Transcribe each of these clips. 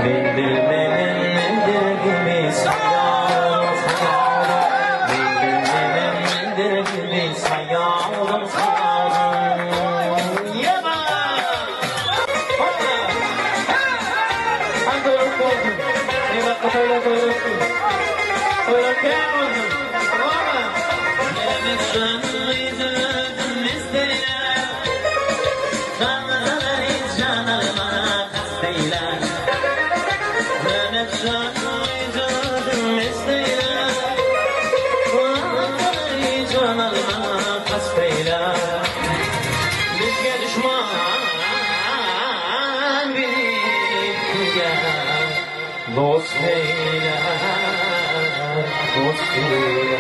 Bildirmenin derdimi sayalım sayalım. Bildirmenin derdimi sayalım sayalım. Yaba! Hangi örnek oldun? Eyvah kafayla koyuyorsun. Öğretmen oldun. Tamam mı? Gelemezsen izledim isteyle. Canları canlarıma kasteyle. Gelemezsen izledim isteyle. Canları canlarıma kasteyle. Bizge düşman birlikte dost eyle, dost eyle.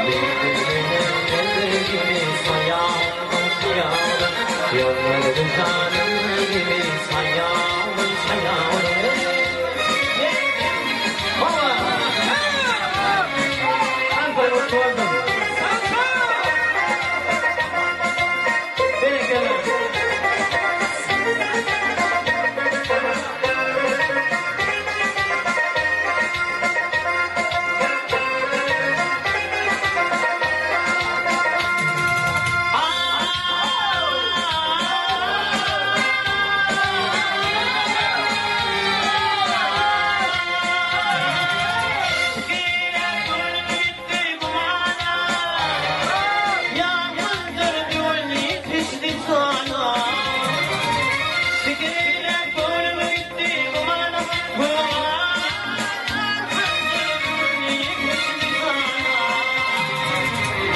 Bildirmenin gibi sayalım sayalım. Yolları canım gibi sayalım sayalım. Baba! Ben korktum. Beni gelen.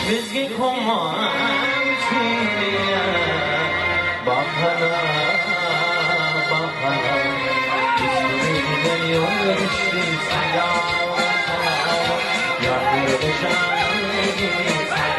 Bizge koman çiğniye bakana bakana üstümüzden yol geçti sayalım sayalım. Yardım canım gibi sayalım.